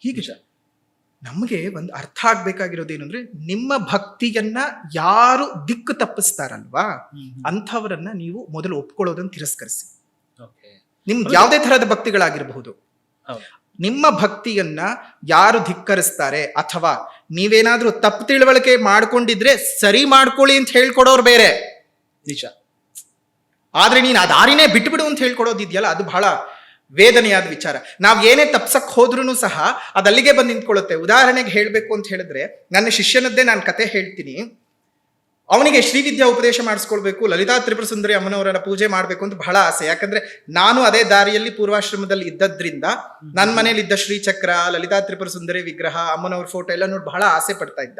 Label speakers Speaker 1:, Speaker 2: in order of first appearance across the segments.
Speaker 1: ಹೀಗೆ ನಮಗೆ ಒಂದು ಅರ್ಥ ಆಗ್ಬೇಕಾಗಿರೋದೇನು ಅಂದ್ರೆ, ನಿಮ್ಮ ಭಕ್ತಿಯನ್ನ ಯಾರು ದಿಕ್ಕು ತಪ್ಪಿಸ್ತಾರಲ್ವಾ ಅಂಥವರನ್ನ ನೀವು ಮೊದಲು ಒಪ್ಕೊಳ್ಳೋದನ್ನ ತಿರಸ್ಕರಿಸಿ. ನಿಮ್ಗೆ ಯಾವುದೇ ತರಹದ ಭಕ್ತಿಗಳಾಗಿರಬಹುದು, ನಿಮ್ಮ ಭಕ್ತಿಯನ್ನ ಯಾರು ಧಿಕ್ಕರಿಸ್ತಾರೆ ಅಥವಾ ನೀವೇನಾದ್ರೂ ತಪ್ಪು ತಿಳುವಳಿಕೆ ಮಾಡ್ಕೊಂಡಿದ್ರೆ ಸರಿ ಮಾಡ್ಕೊಳ್ಳಿ ಅಂತ ಹೇಳ್ಕೊಡೋರು ಬೇರೆ,
Speaker 2: ನಿಜ.
Speaker 1: ಆದ್ರೆ ನೀನು ಆ ದಾರಿನೇ ಬಿಟ್ಬಿಡು ಅಂತ ಹೇಳ್ಕೊಡೋದಿದೆಯಲ್ಲ, ಅದು ಬಹಳ ವೇದನೆಯಾದ ವಿಚಾರ. ನಾವ್ ಏನೇ ತಪ್ಸಕ್ ಹೋದ್ರೂ ಸಹ ಅದು ಅಲ್ಲಿಗೆ ಬಂದು ನಿಂತ್ಕೊಳ್ಳುತ್ತೆ. ಉದಾಹರಣೆಗೆ ಹೇಳ್ಬೇಕು ಅಂತ ಹೇಳಿದ್ರೆ, ನನ್ನ ಶಿಷ್ಯನದ್ದೇ ನಾನು ಕತೆ ಹೇಳ್ತೀನಿ. ಅವನಿಗೆ ಶ್ರೀವಿದ್ಯಾ ಉಪದೇಶ ಮಾಡಿಸ್ಕೊಳ್ಬೇಕು, ಲಲಿತಾ ತ್ರಿಪುರ ಸುಂದರಿ ಅಮ್ಮನವರ ಪೂಜೆ ಮಾಡ್ಬೇಕು ಅಂತ ಬಹಳ ಆಸೆ. ಯಾಕಂದ್ರೆ ನಾನು ಅದೇ ದಾರಿಯಲ್ಲಿ ಪೂರ್ವಾಶ್ರಮದಲ್ಲಿ ಇದ್ದದ್ರಿಂದ ನನ್ನ ಮನೇಲಿ ಇದ್ದ ಶ್ರೀಚಕ್ರ, ಲಲಿತಾ ತ್ರಿಪುರ ಸುಂದರಿ ವಿಗ್ರಹ, ಅಮ್ಮನವ್ರ ಫೋಟೋ ಎಲ್ಲ ನೋಡಿ ಬಹಳ ಆಸೆ ಪಡ್ತಾ ಇದ್ದ.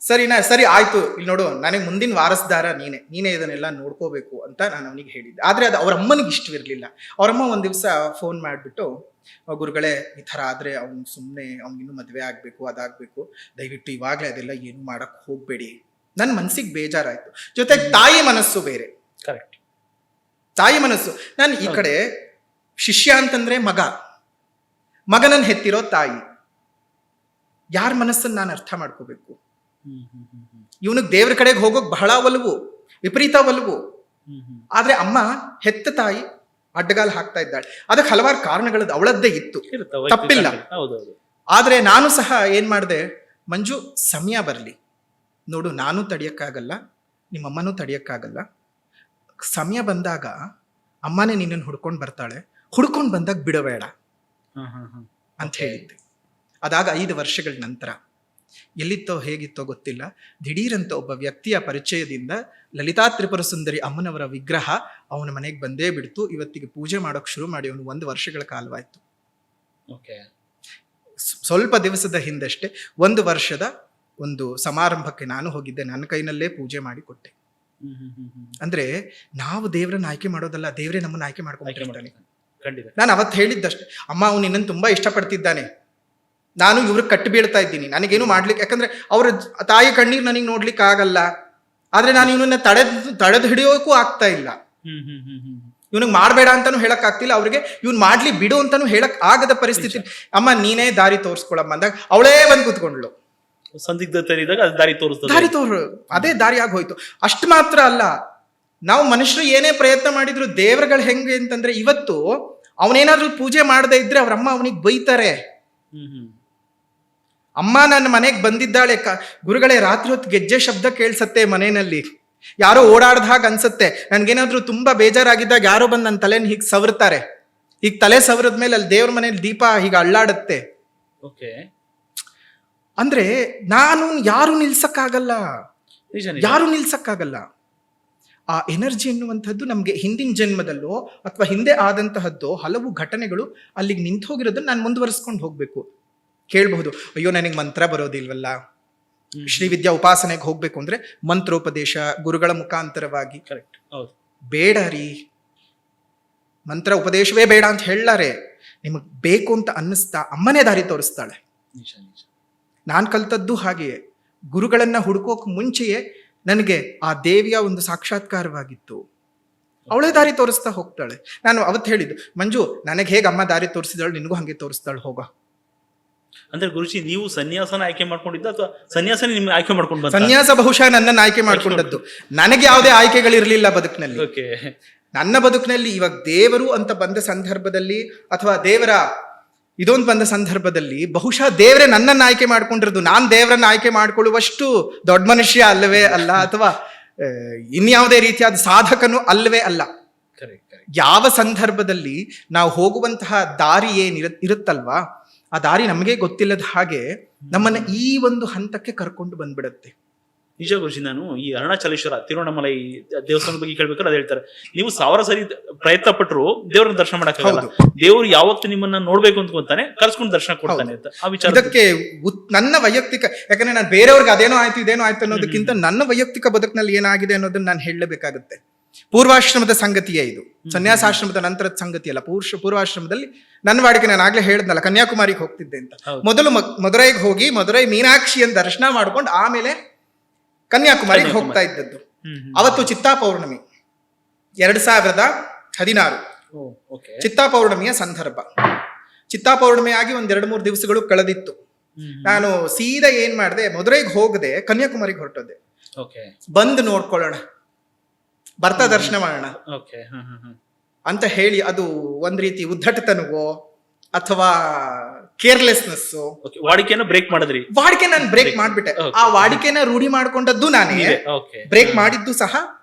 Speaker 1: ಸರಿ ಆಯ್ತು, ಇಲ್ಲಿ ನೋಡು, ನನಗೆ ಮುಂದಿನ ವಾರಸ್ದಾರ ನೀನೇ ಇದನ್ನೆಲ್ಲ ನೋಡ್ಕೋಬೇಕು ಅಂತ ನಾನು ಅವನಿಗೆ ಹೇಳಿದ್ದೆ. ಆದ್ರೆ ಅದು ಅವ್ರ ಅಮ್ಮನಿಗೆ ಇಷ್ಟವಿರ್ಲಿಲ್ಲ. ಅವ್ರಮ್ಮ ಒಂದ್ ದಿವಸ ಫೋನ್ ಮಾಡ್ಬಿಟ್ಟು, ಗುರುಗಳೇ ಈ ತರ ಆದ್ರೆ ಅವ್ನಿಗಿನ್ನೂ ಮದ್ವೆ ಆಗ್ಬೇಕು, ಅದಾಗ್ಬೇಕು, ದಯವಿಟ್ಟು ಇವಾಗ್ಲೇ ಅದೆಲ್ಲ ಏನು ಮಾಡಕ್ ಹೋಗ್ಬೇಡಿ. ನನ್ ಮನ್ಸಿಗೆ ಬೇಜಾರಾಯ್ತು. ಜೊತೆಗೆ ತಾಯಿ ಮನಸ್ಸು ಬೇರೆ.
Speaker 2: ಕರೆಕ್ಟ್,
Speaker 1: ತಾಯಿ ಮನಸ್ಸು. ನಾನು ಈ ಕಡೆ ಶಿಷ್ಯ ಅಂತಂದ್ರೆ ಮಗನನ್ನ ಹೆತ್ತಿರೋ ತಾಯಿ, ಯಾರ ಮನಸ್ಸನ್ನ ನಾನು ಅರ್ಥ ಮಾಡ್ಕೋಬೇಕು? ಇವನಿಗೆ ದೇವ್ರ ಕಡೆಗೆ ಹೋಗೋಕ್ ಬಹಳ ಒಲವು, ವಿಪರೀತ ಒಲವು. ಆದ್ರೆ ಅಮ್ಮ, ಹೆತ್ತ ತಾಯಿ ಅಡ್ಡಗಾಲ್ ಹಾಕ್ತಾ ಇದ್ದಾಳೆ. ಅದಕ್ಕೆ ಹಲವಾರು ಕಾರಣಗಳದ್ದು ಅವಳದ್ದೇ ಇತ್ತು, ತಪ್ಪಿಲ್ಲ. ಆದ್ರೆ ನಾನು ಸಹ ಏನ್ ಮಾಡಿದೆ, ಮಂಜು ಸಮಯ ಬರ್ಲಿ ನೋಡು, ನಾನು ತಡಿಯಕ್ಕಾಗಲ್ಲ, ನಿಮ್ಮಮ್ಮನೂ ತಡಿಯಕ್ಕಾಗಲ್ಲ. ಸಮಯ ಬಂದಾಗ ಅಮ್ಮನೇ ನಿನ್ನನ್ನು ಹುಡ್ಕೊಂಡು ಬರ್ತಾಳೆ, ಹುಡ್ಕೊಂಡು ಬಂದಾಗ ಬಿಡಬೇಡ ಅಂತ ಹೇಳಿದ್ದೆ. ಅದಾಗ 5 ವರ್ಷಗಳ ನಂತರ ಎಲ್ಲಿತ್ತೋ ಹೇಗಿತ್ತೋ ಗೊತ್ತಿಲ್ಲ, ದಿಢೀರಂತ ಒಬ್ಬ ವ್ಯಕ್ತಿಯ ಪರಿಚಯದಿಂದ ಲಲಿತಾ ತ್ರಿಪುರ ಸುಂದರಿ ಅಮ್ಮನವರ ವಿಗ್ರಹ ಅವನ ಮನೆಗೆ ಬಂದೇ ಬಿಡ್ತು. ಇವತ್ತಿಗೆ ಪೂಜೆ ಮಾಡೋಕ್ ಶುರು ಮಾಡಿ ಅವನು 1 ವರ್ಷಗಳ ಕಾಲವಾಯ್ತು. ಸ್ವಲ್ಪ ದಿವಸದ ಹಿಂದಷ್ಟೇ 1 ವರ್ಷದ ಒಂದು ಸಮಾರಂಭಕ್ಕೆ ನಾನು ಹೋಗಿದ್ದೆ, ನನ್ನ ಕೈನಲ್ಲೇ ಪೂಜೆ ಮಾಡಿ ಕೊಟ್ಟೆ. ಅಂದ್ರೆ ನಾವು ದೇವರನ್ನ ಆಯ್ಕೆ ಮಾಡೋದಲ್ಲ, ದೇವರೇ ನಮ್ಮನ್ನ ಆಯ್ಕೆ ಮಾಡ್ಕೊಂಡಿರ್ತಾನೆ. ನಾನು ಅವತ್ತು ಹೇಳಿದ್ದಷ್ಟೇ, ಅಮ್ಮ ಅವನು ನಿನ್ನನ್ನು ತುಂಬಾ ಇಷ್ಟಪಡ್ತಿದ್ದಾನೆ, ನಾನು ಇವ್ರಿಗೆ ಕಟ್ಟಿ ಬೀಳ್ತಾ ಇದ್ದೀನಿ, ನನಗೇನು ಮಾಡ್ಲಿಕ್ಕೆ, ಯಾಕಂದ್ರೆ ಅವ್ರ ತಾಯಿ ಕಣ್ಣೀರ್ ನನಗೆ ನೋಡ್ಲಿಕ್ಕೆ ಆಗಲ್ಲ. ಆದ್ರೆ ನಾನು ಇವನನ್ನ ತಡೆದು ಹಿಡಿಯೋಕ್ಕೂ ಆಗ್ತಾ ಇಲ್ಲ. ಇವನಿಗೆ ಮಾಡ್ಬೇಡ ಅಂತಾನು ಹೇಳಕ್ ಆಗ್ತಿಲ್ಲ, ಅವ್ರಿಗೆ ಇವ್ನ್ ಮಾಡ್ಲಿ ಬಿಡು ಅಂತಾನು ಹೇಳಕ್ ಆಗದ ಪರಿಸ್ಥಿತಿ. ಅಮ್ಮ ನೀನೇ ದಾರಿ ತೋರಿಸ್ಕೊಳಮ್ಮ ಅಂದಾಗ ಅವಳೇ ಬಂದು ಕೂತ್ಕೊಂಡ್ಳು. ದಾರಿ ತೋರು, ಅದೇ ದಾರಿ ಆಗಿ ಹೋಯ್ತು. ಅಷ್ಟು ಮಾತ್ರ ಅಲ್ಲ, ನಾವು ಮನುಷ್ಯರು ಏನೇ ಪ್ರಯತ್ನ ಮಾಡಿದ್ರು ದೇವರುಗಳು ಹೆಂಗೆ ಅಂತಂದ್ರೆ, ಇವತ್ತು ಅವನೇನಾದ್ರೂ ಪೂಜೆ ಮಾಡದೇ ಇದ್ರೆ ಅವ್ರ ಅಮ್ಮ ಅವನಿಗೆ ಬೈತಾರೆ. ಅಮ್ಮ ನನ್ನ ಮನೆಗೆ ಬಂದಿದ್ದಾಳೆ, ಗುರುಗಳೇ ರಾತ್ರಿ ಹೊತ್ತು ಗೆಜ್ಜೆ ಶಬ್ದ ಕೇಳಿಸತ್ತೆ ಮನೆಯಲ್ಲಿ, ಯಾರೋ ಓಡಾಡ್ದ ಹಾಗೆ ಅನ್ಸತ್ತೆ, ನನ್ಗೇನಾದ್ರೂ ತುಂಬಾ ಬೇಜಾರಾಗಿದ್ದಾಗ ಯಾರೋ ಬಂದು ನನ್ನ ತಲೆನ ಹೀಗೆ ಸವರ್ತಾರೆ, ಈಗ ತಲೆ ಸವರದ್ಮೇಲೆ ಅಲ್ಲಿ ದೇವ್ರ ಮನೇಲಿ ದೀಪ ಹೀಗೆ ಅಳ್ಳಾಡುತ್ತೆ. ಅಂದ್ರೆ ನಾನು ಯಾರು ನಿಲ್ಸಕ್ಕಾಗಲ್ಲ. ಆ ಎನರ್ಜಿ ಎನ್ನುವಂಥದ್ದು ನಮ್ಗೆ ಹಿಂದಿನ ಜನ್ಮದಲ್ಲೋ ಅಥವಾ ಹಿಂದೆ ಆದಂತಹದ್ದೋ ಹಲವು ಘಟನೆಗಳು ಅಲ್ಲಿಗೆ ನಿಂತು ಹೋಗಿರೋದನ್ನ ನಾನು ಮುಂದುವರಿಸ್ಕೊಂಡು ಹೋಗ್ಬೇಕು. ಕೇಳಬಹುದು, ಅಯ್ಯೋ ನನಗೆ ಮಂತ್ರ ಬರೋದಿಲ್ವಲ್ಲ, ಶ್ರೀವಿದ್ಯಾ ಉಪಾಸನೆಗೆ ಹೋಗ್ಬೇಕು ಅಂದ್ರೆ ಮಂತ್ರೋಪದೇಶ ಗುರುಗಳ ಮುಖಾಂತರವಾಗಿ. ಬೇಡ ರೀ, ಮಂತ್ರ ಉಪದೇಶವೇ ಬೇಡ ಅಂತ ಹೇಳಾರೆ. ನಿಮಗ್ ಬೇಕು ಅಂತ ಅನ್ನಿಸ್ತಾ ಅಮ್ಮನೇ ದಾರಿ ತೋರಿಸ್ತಾಳೆ. ನಾನ್ ಕಲ್ತದ್ದು ಹಾಗೆಯೇ, ಗುರುಗಳನ್ನ ಹುಡುಕೋಕ್ ಮುಂಚೆಯೇ ನನಗೆ ಆ ದೇವಿಯ ಒಂದು ಸಾಕ್ಷಾತ್ಕಾರವಾಗಿತ್ತು. ಅವಳೇ ದಾರಿ ತೋರಿಸ್ತಾ ಹೋಗ್ತಾಳೆ. ನಾನು ಅವತ್ತು ಹೇಳಿದ್ದು, ಮಂಜು ನನಗೆ ಹೇಗೆ ಅಮ್ಮ ದಾರಿ ತೋರಿಸಿದಾಳು ನಿನಗೂ ಹಂಗೆ ತೋರಿಸ್ತಾಳು, ಹೋಗ.
Speaker 2: ಅಂದ್ರೆ ಗುರುಜಿ, ನೀವು ಸನ್ಯಾಸನ ಆಯ್ಕೆ ಮಾಡ್ಕೊಂಡಿದ್ದ ಅಥವಾ ಸನ್ಯಾಸನೇ ನಿಮ್ಗೆ ಆಯ್ಕೆ ಮಾಡ್ಕೊಂಡು ಬಂದ?
Speaker 1: ಸನ್ಯಾಸ ಬಹುಶಃ ನನ್ನನ್ನು ಆಯ್ಕೆ ಮಾಡ್ಕೊಂಡದ್ದು. ನನಗೆ ಯಾವುದೇ ಆಯ್ಕೆಗಳಿರ್ಲಿಲ್ಲ ಬದುಕಿನಲ್ಲಿ. ನನ್ನ ಬದುಕಿನಲ್ಲಿ ಇವಾಗ ದೇವರು ಅಂತ ಬಂದ ಸಂದರ್ಭದಲ್ಲಿ ಅಥವಾ ದೇವರ ಇದೊಂದು ಬಂದ ಸಂದರ್ಭದಲ್ಲಿ ಬಹುಶಃ ದೇವರೇ ನನ್ನನ್ನು ಆಯ್ಕೆ ಮಾಡ್ಕೊಂಡಿರೋದು. ನಾನು ದೇವರನ್ನ ಆಯ್ಕೆ ಮಾಡ್ಕೊಳ್ಳುವಷ್ಟು ದೊಡ್ಡ ಮನುಷ್ಯ ಅಲ್ಲವೇ ಅಲ್ಲ, ಅಥವಾ ಇನ್ಯಾವುದೇ ರೀತಿಯಾದ ಸಾಧಕನು ಅಲ್ಲವೇ ಅಲ್ಲ. ಯಾವ ಸಂದರ್ಭದಲ್ಲಿ ನಾವು ಹೋಗುವಂತಹ ದಾರಿ ಇರುತ್ತಲ್ವಾ, ಆ ದಾರಿ ನಮಗೆ ಗೊತ್ತಿಲ್ಲದ ಹಾಗೆ ನಮ್ಮನ್ನ ಈ ಒಂದು ಹಂತಕ್ಕೆ ಕರ್ಕೊಂಡು ಬಂದ್ಬಿಡತ್ತೆ.
Speaker 2: ನಿಜ ಗುರುಜಿ, ನಾನು ಈ ಅರುಣಾಚಲೇಶ್ವರ ತಿರುವಣ್ಣಾಮಲೈ ದೇವಸ್ಥಾನದ ಬಗ್ಗೆ ಕೇಳ್ಬೇಕಾದ್ರೆ ಅದ್ ಹೇಳ್ತಾರೆ, ನೀವು 1000 ಸರಿ ಪ್ರಯತ್ನ ಪಟ್ಟರು ದೇವ್ರನ್ನ ದರ್ಶನ ಮಾಡಕ್ಕಾಗಲ್ಲ. ದೇವ್ರು ಯಾವತ್ತು ನಿಮ್ಮನ್ನ ನೋಡ್ಬೇಕು ಅಂತಾನೆ ಕರ್ಸ್ಕೊಂಡು ದರ್ಶನ ಕೊಡ್ತಾನೆ ಅಂತ. ಆ ವಿಚಾರ
Speaker 1: ಇದಕ್ಕೆ ನನ್ನ ವೈಯಕ್ತಿಕ, ಯಾಕಂದ್ರೆ ನಾನು ಬೇರೆಯವ್ರಿಗೆ ಅದೇನೋ ಆಯ್ತು ಇದೇನೋ ಆಯ್ತು ಅನ್ನೋದಕ್ಕಿಂತ ನನ್ನ ವೈಯಕ್ತಿಕ ಬದುಕಿನಲ್ಲಿ ಏನಾಗಿದೆ ಅನ್ನೋದನ್ನ ನಾನು ಹೇಳಬೇಕಾಗುತ್ತೆ. ಪೂರ್ವಾಶ್ರಮದ ಸಂಗತಿಯೇ ಇದು, ಸನ್ಯಾಸಾಶ್ರಮದ ನಂತರದ ಸಂಗತಿ ಅಲ್ಲ. ಪೂರ್ವಾಶ್ರಮದಲ್ಲಿ ನನ್ನ ವಾಡಿಕೆ, ನಾನು ಆಗ್ಲೇ ಹೇಳಿದ್ನಲ್ಲ ಕನ್ಯಾಕುಮಾರಿಗೆ ಹೋಗ್ತಿದ್ದೆ ಅಂತ. ಮೊದಲು ಮಧುರೈಗೆ ಹೋಗಿ ಮಧುರೈ ಮೀನಾಕ್ಷಿಯನ್ನು ದರ್ಶನ ಮಾಡ್ಕೊಂಡು ಆಮೇಲೆ ಕನ್ಯಾಕುಮಾರಿಗೆ ಹೋಗ್ತಾ ಇದ್ದದ್ದು. ಅವತ್ತು ಚಿತ್ತಾ ಪೌರ್ಣಮಿ 2016 ಚಿತ್ತಾ ಪೌರ್ಣಮಿಯ ಸಂದರ್ಭ. ಚಿತ್ತಾಪೌರ್ಣಿಮೆ ಆಗಿ ಒಂದ್ 2-3 ದಿವಸಗಳು ಕಳೆದಿತ್ತು. ನಾನು ಸೀದಾ ಏನ್ ಮಾಡಿದೆ, ಮದುರೈಗೆ ಹೋಗದೆ ಕನ್ಯಾಕುಮಾರಿಗೆ ಹೊರಟೋದೆ.
Speaker 2: ಓಕೆ
Speaker 1: ಬಂದು ನೋಡ್ಕೊಳ್ಳೋಣ, ಬರ್ತಾ ದರ್ಶನ ಮಾಡೋಣ
Speaker 2: ಓಕೆ
Speaker 1: ಅಂತ ಹೇಳಿ, ಅದು ಒಂದ್ ರೀತಿ ಉದ್ದಟತನವೋ ಅಥವಾ ಕೇರ್ಲೆಸ್ನೆಸ್,
Speaker 2: ವಾಡಿಕೆಯನ್ನು ಬ್ರೇಕ್ ಮಾಡಿದ್ರಿ.
Speaker 1: ವಾಡಿಕೆ ನಾನು ಬ್ರೇಕ್ ಮಾಡ್ಬಿಟ್ಟೆ. ಆ ವಾಡಿಕೆನ ರೂಢಿ ಮಾಡ್ಕೊಂಡದ್ದು ನಾನೇ,
Speaker 2: ಓಕೆ
Speaker 1: ಬ್ರೇಕ್ ಮಾಡಿದ್ದು ಸಹ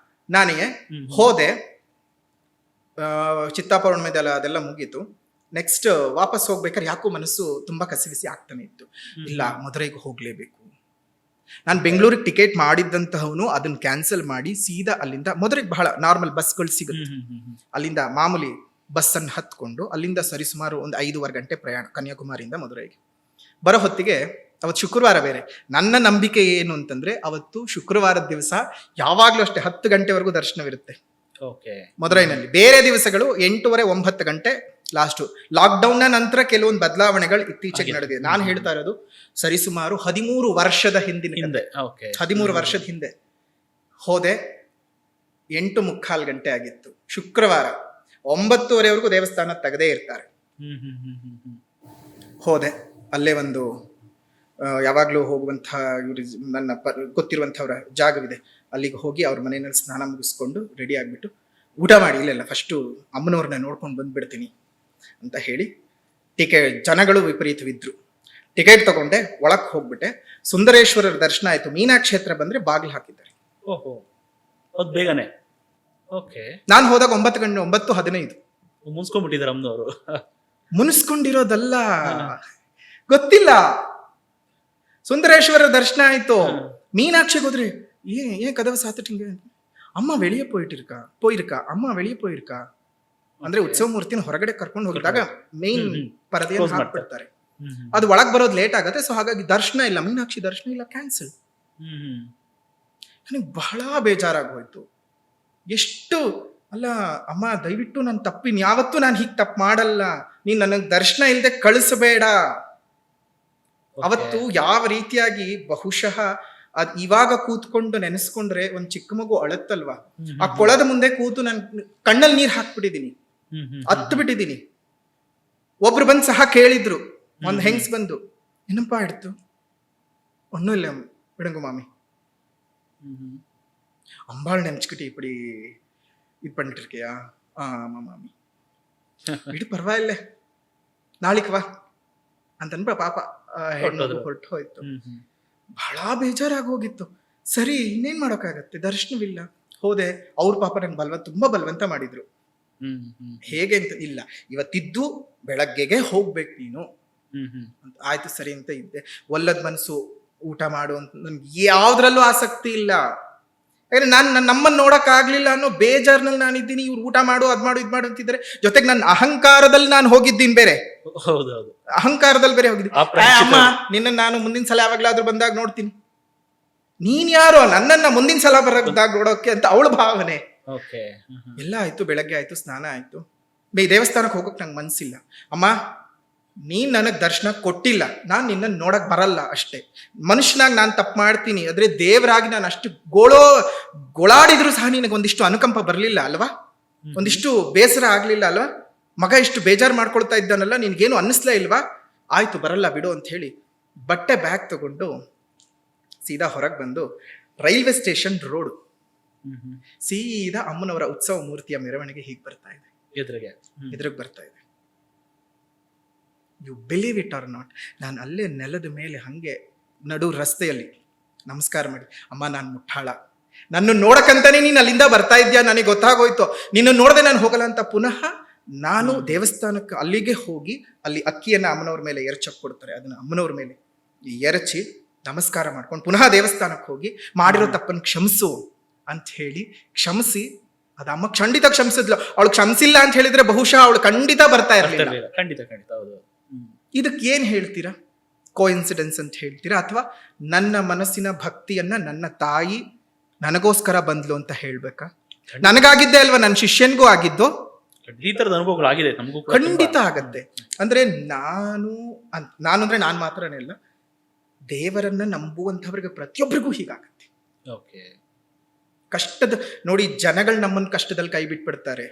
Speaker 1: ನಾನೇ. ಹೋದೆ, ಚಿತ್ತಾಪೌರ್ಣಿಮೆದೆಲ್ಲ ಅದೆಲ್ಲ ಮುಗೀತು. ನೆಕ್ಸ್ಟ್ ವಾಪಸ್ ಹೋಗ್ಬೇಕಾದ್ರೆ ಯಾಕೋ ಮನಸ್ಸು ತುಂಬಾ ಕಸಿವಿಸಿ ಆಗ್ತಾನೆ ಇತ್ತು. ಇಲ್ಲ, ಮದುರೈಗೆ ಹೋಗ್ಲೇಬೇಕು. ನಾನು ಬೆಂಗಳೂರಿಗೆ ಟಿಕೆಟ್ ಮಾಡಿದ್ದಂತಹವನು ಅದನ್ನ ಕ್ಯಾನ್ಸಲ್ ಮಾಡಿ ಸೀದಾ ಅಲ್ಲಿಂದ ಮದುರೈಗೆ ಬಹಳ ನಾರ್ಮಲ್ ಬಸ್ಗಳು ಸಿಗುತ್ತೆ, ಅಲ್ಲಿಂದ ಮಾಮೂಲಿ ಬಸ್ ಅನ್ನು ಹತ್ಕೊಂಡು ಅಲ್ಲಿಂದ ಸರಿಸುಮಾರು ಒಂದು 5.5 ಗಂಟೆ ಪ್ರಯಾಣ ಕನ್ಯಾಕುಮಾರಿಯಿಂದ ಮದುರೈಗೆ. ಬರೋ ಹೊತ್ತಿಗೆ ಅವತ್ತು ಶುಕ್ರವಾರ ಬೇರೆ. ನನ್ನ ನಂಬಿಕೆ ಏನು ಅಂತಂದ್ರೆ, ಅವತ್ತು ಶುಕ್ರವಾರದ ದಿವಸ ಯಾವಾಗ್ಲೂ ಅಷ್ಟೇ 10 ಗಂಟೆವರೆಗೂ ದರ್ಶನವಿರುತ್ತೆ ಮದುರೈನಲ್ಲಿ. ಬೇರೆ ದಿವಸಗಳು 8:30-9 ಗಂಟೆ ಲಾಸ್ಟು. ಲಾಕ್ಡೌನ್ ನಂತರ ಕೆಲವೊಂದು ಬದಲಾವಣೆಗಳು ಇತ್ತೀಚೆಗೆ ನಡೆದಿದೆ. ನಾನು ಹೇಳ್ತಾ ಇರೋದು ಸರಿಸುಮಾರು 13 ವರ್ಷದ ಹಿಂದೆ 13 ವರ್ಷದ ಹಿಂದೆ ಹೋದೆ. 8:45 ಗಂಟೆ ಆಗಿತ್ತು ಶುಕ್ರವಾರ. 9:30ವರೆಗೂ ದೇವಸ್ಥಾನ ತೆಗೆದೇ ಇರ್ತಾರೆ. ಹೋದೆ, ಅಲ್ಲೇ ಒಂದು ಯಾವಾಗ್ಲೂ ಹೋಗುವಂತಹ ನನ್ನ ಗೊತ್ತಿರುವಂಥವ್ರ ಜಾಗವಿದೆ, ಅಲ್ಲಿಗೆ ಹೋಗಿ ಅವ್ರ ಮನೆಯಲ್ಲಿ ಸ್ನಾನ ಮುಗಿಸ್ಕೊಂಡು ರೆಡಿ ಆಗ್ಬಿಟ್ಟು ಊಟ ಮಾಡಿ, ಇಲ್ಲೆಲ್ಲ ಫಸ್ಟು ಅಮ್ಮನವ್ರನ್ನ ನೋಡ್ಕೊಂಡು ಬಂದ್ಬಿಡ್ತೀನಿ ಅಂತ ಹೇಳಿ, ಜನಗಳು ವಿಪರೀತವಿದ್ರು. ಟಿಕೆಟ್ ತಗೊಂಡೆ, ಒಳಕ್ ಹೋಗ್ಬಿಟ್ಟೆ. ಸುಂದರೇಶ್ವರರ ದರ್ಶನ ಆಯ್ತು. ಮೀನಾಕ್ಷಿ ಹತ್ರ ಬಂದ್ರೆ ಬಾಗಿಲು ಹಾಕಿದ್ದಾರೆ.
Speaker 2: ಬೇಗನೆ. ಓಕೆ,
Speaker 1: ನಾನು ಹೋದಾಗ 9:15
Speaker 2: ಮುನ್ಸ್ಕೊಂಡ್ಬಿಟ್ಟಿದ್ದಾರೆ ಅಮ್ಮನವರು.
Speaker 1: ಮುನ್ಸ್ಕೊಂಡಿರೋದಲ್ಲ, ಗೊತ್ತಿಲ್ಲ. ಸುಂದರೇಶ್ವರ ದರ್ಶನ ಆಯ್ತು. மீனாட்சி ಹೋದ್ರೆ ஏன் கதவை சாத்துட்டீங்க, ಅಮ್ಮ வெளியே போயிருக்கா ಅಮ್ಮ வெளியே போயிருக்கா ಅಂದ್ರೆ ಉತ್ಸವ ಮೂರ್ತಿನ ಹೊರಗಡೆ ಕರ್ಕೊಂಡು ಹೋಗಿದಾಗ ಮೇನ್ ಪರದೆಯನ್ನು ಹಾಕ್ಬಿಡ್ತಾರೆ. ಅದು ಒಳಗ್ ಬರೋದು ಲೇಟ್ ಆಗತ್ತೆ. ಸೊ ಹಾಗಾಗಿ ದರ್ಶನ ಇಲ್ಲ, ಮೀನಾಕ್ಷಿ ದರ್ಶನ ಇಲ್ಲ, ಕ್ಯಾನ್ಸಲ್. ನನಗೆ ಬಹಳ ಬೇಜಾರಾಗೋಯ್ತು. ಎಷ್ಟು ಅಲ್ಲ ಅಮ್ಮ, ದಯವಿಟ್ಟು ನಾನು ತಪ್ಪಿನ ಯಾವತ್ತೂ ನಾನು ಹೀಗೆ ತಪ್ಪು ಮಾಡಲ್ಲ, ನೀನ್ ನನಗ್ ದರ್ಶನ ಇಲ್ಲದೆ ಕಳಿಸಬೇಡ. ಅವತ್ತು ಯಾವ ರೀತಿಯಾಗಿ ಬಹುಶಃ ಅದ್ ಇವಾಗ ಕೂತ್ಕೊಂಡು ನೆನೆಸ್ಕೊಂಡ್ರೆ ಒಂದ್ ಚಿಕ್ಕ ಮಗು ಅಳತ್ತಲ್ವಾ, ಆ ಕೊಳದ ಮುಂದೆ ಕೂತು ನನ್ ಕಣ್ಣಲ್ಲಿ ನೀರ್ ಹಾಕ್ಬಿಟ್ಟಿದೀನಿ, ಹತ್ತು ಬಿಟ್ಟಿದೀನಿ. ಒಬ್ರು ಬಂದ್ ಸಹ ಕೇಳಿದ್ರು, ಒಂದ್ ಹೆಂಗ್ಸ್ ಬಂದು, ಏನಪ್ಪಾ ಆಯ್ತು, ಒಣ್ಣು ಇಲ್ಲ ಬಿಡಂಗು ಮಾಮಿ, ಅಂಬಾಳ್ ನೆನ್ಚ್ಕಿಟಿ ಇಪ್ಪಡಿ ಇದು பண்ணிட்டிருக்கியா? ஆமா மாமி, ಬಿಡು ಪರವಾಗಿಲ್ಲ, ನಾಳಿಕ್ ವಾ ಅಂತನ್ಬ ಪಾಪ ಹೊರಟು ಹೋಯ್ತು. ಬಹಳ ಬೇಜಾರಾಗೋಗಿತ್ತು. ಸರಿ, ಇನ್ನೇನ್ ಮಾಡೋಕ್ಕಾಗತ್ತೆ, ದರ್ಶನವಿಲ್ಲ. ಹೋದೆ, ಅವ್ರ ಪಾಪ ನನ್ ತುಂಬಾ ಬಲವಂತ ಮಾಡಿದ್ರು. ಹೇಗೆ ಅಂತ ಇಲ್ಲ, ಇವತ್ತಿದ್ದು ಬೆಳಗ್ಗೆಗೆ ಹೋಗ್ಬೇಕು ನೀನು ಅಂತ. ಆಯ್ತು ಸರಿ ಅಂತ ಇದ್ದೆ. ಒಲ್ಲದ ಮನ್ಸು, ಊಟ ಮಾಡು ಅಂತ ನನ್ಗೆ ಯಾವ್ದ್ರಲ್ಲೂ ಆಸಕ್ತಿ ಇಲ್ಲ. ಯಾಕಂದ್ರೆ ನಾನು ನಮ್ಮನ್ನ ನೋಡಕ್ ಆಗ್ಲಿಲ್ಲ ಅನ್ನೋ ಬೇಜಾರ್ನಲ್ಲಿ ನಾನಿದ್ದೀನಿ. ಇವ್ರು ಊಟ ಮಾಡು, ಅದ್ ಮಾಡು, ಇದ್ ಮಾಡು ಅಂತಿದ್ದಾರೆ. ಜೊತೆಗೆ ನನ್ನ ಅಹಂಕಾರದಲ್ಲಿ ನಾನು ಹೋಗಿದ್ದೀನಿ ಬೇರೆ. ಅಹಂಕಾರದಲ್ಲಿ ಬೇರೆ ಹೋಗಿದ್ದೀನಿ. ಅಮ್ಮ, ನಿನ್ನ ನಾನು ಮುಂದಿನ ಸಲ ಯಾವಾಗ್ಲಾದ್ರೂ ಬಂದಾಗ ನೋಡ್ತೀನಿ, ನೀನ್ ಯಾರೋ ನನ್ನನ್ನ ಮುಂದಿನ ಸಲ ಬರದಾಗ ನೋಡೋಕೆ ಅಂತ ಅವಳ ಭಾವನೆ. ಎಲ್ಲ ಆಯ್ತು, ಬೆಳಗ್ಗೆ ಆಯ್ತು, ಸ್ನಾನ ಆಯ್ತು. ದೇವಸ್ಥಾನಕ್ಕೆ ಹೋಗಕ್ ನಂಗೆ ಮನ್ಸಿಲ್ಲ. ಅಮ್ಮ, ನೀನ್ ನನಗ್ ದರ್ಶನ ಕೊಟ್ಟಿಲ್ಲ, ನಾನ್ ನಿನ್ನ ನೋಡಕ್ ಬರಲ್ಲ ಅಷ್ಟೇ. ಮನುಷ್ಯನಾಗಿ ನಾನು ತಪ್ಪು ಮಾಡ್ತೀನಿ, ಆದ್ರೆ ದೇವರಾಗಿ ನಾನು ಅಷ್ಟು ಗೋಳಾಡಿದ್ರು ಸಹ ನಿನಗೆ ಒಂದಿಷ್ಟು ಅನುಕಂಪ ಬರ್ಲಿಲ್ಲ ಅಲ್ವಾ, ಒಂದಿಷ್ಟು ಬೇಸರ ಆಗ್ಲಿಲ್ಲ ಅಲ್ವಾ, ಮಗ ಇಷ್ಟು ಬೇಜಾರು ಮಾಡ್ಕೊಳ್ತಾ ಇದ್ದಾನಲ್ಲ, ನಿನ್ಗೇನು ಅನ್ನಿಸ್ಲೇ ಇಲ್ವಾ? ಆಯ್ತು, ಬರಲ್ಲ ಬಿಡು ಅಂತ ಹೇಳಿ ಬಟ್ಟೆ ಬ್ಯಾಗ್ ತಗೊಂಡು ಸೀದಾ ಹೊರಗೆ ಬಂದು ರೈಲ್ವೆ ಸ್ಟೇಷನ್ ರೋಡ್ ಸೀದಾ ಅಮ್ಮನವರ ಉತ್ಸವ ಮೂರ್ತಿಯ ಮೆರವಣಿಗೆ ಹೀಗೆ ಬರ್ತಾ ಇದೆ, ಎದುರಿಗೆ ಬರ್ತಾ ಇದೆ. You believe it or not, ನಾನು ಅಲ್ಲೇ ನೆಲದ ಮೇಲೆ ಹಂಗೆ ನಡು ರಸ್ತೆಯಲ್ಲಿ ನಮಸ್ಕಾರ ಮಾಡಿ, ಅಮ್ಮ ನಾನು ಮುಟ್ಟಾಳ, ನನ್ನ ನೋಡಕ್ಕಂತಾನೆ ನೀನು ಅಲ್ಲಿಂದ ಬರ್ತಾ ಇದ್ಯಾ, ನನಗೆ ಗೊತ್ತಾಗೋಯ್ತು, ನಿನ್ನ ನೋಡದೆ ನಾನು ಹೋಗಲ್ಲ ಅಂತ ಪುನಃ ನಾನು ದೇವಸ್ಥಾನಕ್ಕೆ ಅಲ್ಲಿಗೆ ಹೋಗಿ ಅಲ್ಲಿ ಅಕ್ಕಿಯನ್ನ ಅಮ್ಮನವ್ರ ಮೇಲೆ ಎರಚಕ್ ಕೊಡ್ತಾರೆ, ಅದನ್ನ ಅಮ್ಮನವ್ರ ಮೇಲೆ ಎರಚಿ ನಮಸ್ಕಾರ ಮಾಡ್ಕೊಂಡು ಪುನಃ ದೇವಸ್ಥಾನಕ್ಕೆ ಹೋಗಿ ಮಾಡಿರೋ ತಪ್ಪನ್ನು ಕ್ಷಮಿಸು ಅಂತ ಹೇಳಿ ಕ್ಷಮಿಸಿ, ಅದ ಅಮ್ಮ ಖಂಡಿತ ಕ್ಷಮಿಸಿದ್ಲು. ಅವಳು ಕ್ಷಮಿಸಿಲ್ಲ ಅಂತ ಹೇಳಿದ್ರೆ ಬಹುಶಃ ಅವಳು ಖಂಡಿತ ಬರ್ತಾ ಇರಲಿಲ್ಲ. ಇದಕ್ಕೆ ಏನ್ ಹೇಳ್ತೀರಾ? ಕೋಇನ್ಸಿಡೆನ್ಸ್ ಅಂತ ಹೇಳ್ತೀರಾ, ಅಥವಾ ನನ್ನ ಮನಸ್ಸಿನ ಭಕ್ತಿಯನ್ನ ನನ್ನ ತಾಯಿ ನನಗೋಸ್ಕರ ಬಂದ್ಲು ಅಂತ ಹೇಳ್ಬೇಕಾ? ನನಗಾಗಿದ್ದೆ ಅಲ್ವಾ, ನನ್ನ ಶಿಷ್ಯನ್ಗೂ ಆಗಿದ್ದು.
Speaker 2: ಈ ತರದ ಅನುಭವಗಳಾಗಿದೆ ನಮಗೂ,
Speaker 1: ಖಂಡಿತ ಆಗತ್ತೆ. ಅಂದ್ರೆ ನಾನು ಅಂದ್ರೆ ನಾನು ಮಾತ್ರನೇ ಅಲ್ಲ, ದೇವರನ್ನ ನಂಬುವಂಥವ್ರಿಗೆ ಪ್ರತಿಯೊಬ್ಬರಿಗೂ ಹೀಗಾಗತ್ತೆ. ಕಷ್ಟದ ನೋಡಿ, ಜನಗಳು ನಮ್ಮನ್ನ ಕಷ್ಟದಲ್ಲಿ ಕೈ ಬಿಟ್ಬಿಡ್ತಾರೆ,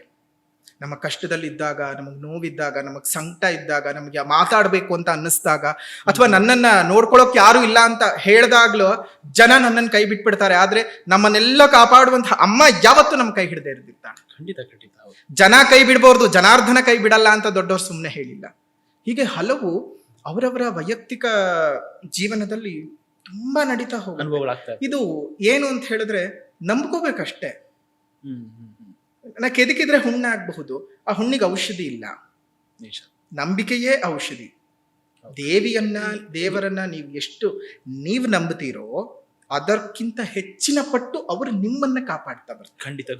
Speaker 1: ನಮ್ಮ ಕಷ್ಟದಲ್ಲಿದ್ದಾಗ, ನಮಗೆ ನೋವಿದ್ದಾಗ, ನಮಗೆ ಸಂಕಟ ಇದ್ದಾಗ, ನಮಗೆ ಮಾತಾಡಬೇಕು ಅಂತ ಅನ್ನಿಸ್ದಾಗ, ಅಥವಾ ನನ್ನನ್ನ ನೋಡ್ಕೊಳ್ಳೋಕೆ ಯಾರು ಇಲ್ಲ ಅಂತ ಹೇಳ್ದಾಗ್ಲೂ ಜನ ನನ್ನನ್ನು ಕೈ ಬಿಟ್ಬಿಡ್ತಾರೆ. ಆದ್ರೆ ನಮ್ಮನ್ನೆಲ್ಲ ಕಾಪಾಡುವಂತಹ ಅಮ್ಮ ಯಾವತ್ತೂ ನಮ್ಮ ಕೈ ಹಿಡದೆ ಇರ್ದಿರ್ತಾಳೆ.
Speaker 2: ಖಂಡಿತ ಖಂಡಿತ ಹೌದು.
Speaker 1: ಜನ ಕೈ ಬಿಡ್ಬೋದು, ಜನಾರ್ದನ ಕೈ ಬಿಡಲ್ಲ ಅಂತ ದೊಡ್ಡವ್ರು ಸುಮ್ಮನೆ ಹೇಳಿಲ್ಲ. ಹೀಗೆ ಹಲವು ಅವರವರ ವೈಯಕ್ತಿಕ ಜೀವನದಲ್ಲಿ ತುಂಬಾ ನಡೀತಾ ಹೋಗುತ್ತೆ.
Speaker 2: ಅನುಭವಗಳಾಗ್ತವೆ.
Speaker 1: ಇದು ಏನು ಅಂತ ಹೇಳಿದ್ರೆ ನಂಬ್ಕೋಬೇಕಷ್ಟೇ.
Speaker 2: ಹ್ಮ್ ಹ್ಮ್ ಹ್ಮ್.
Speaker 1: ನಾ ಕೆದಕಿದ್ರೆ ಹುಣ್ಣಾಗಬಹುದು, ಆ ಹುಣ್ಣಿಗೆ ಔಷಧಿ ಇಲ್ಲ.
Speaker 2: ನಿಜ.
Speaker 1: ನಂಬಿಕೆಯೇ ಔಷಧಿ. ದೇವರನ್ನ ನೀವು ಎಷ್ಟು ನೀವು ನಂಬುತ್ತೀರೋ ಅದಕ್ಕಿಂತ ಹೆಚ್ಚಿನ ಪಟ್ಟು ಅವರು ನಿಮ್ಮನ್ನ ಕಾಪಾಡ್ತಾ ಬರ್ತಾರೆ.
Speaker 2: ಖಂಡಿತ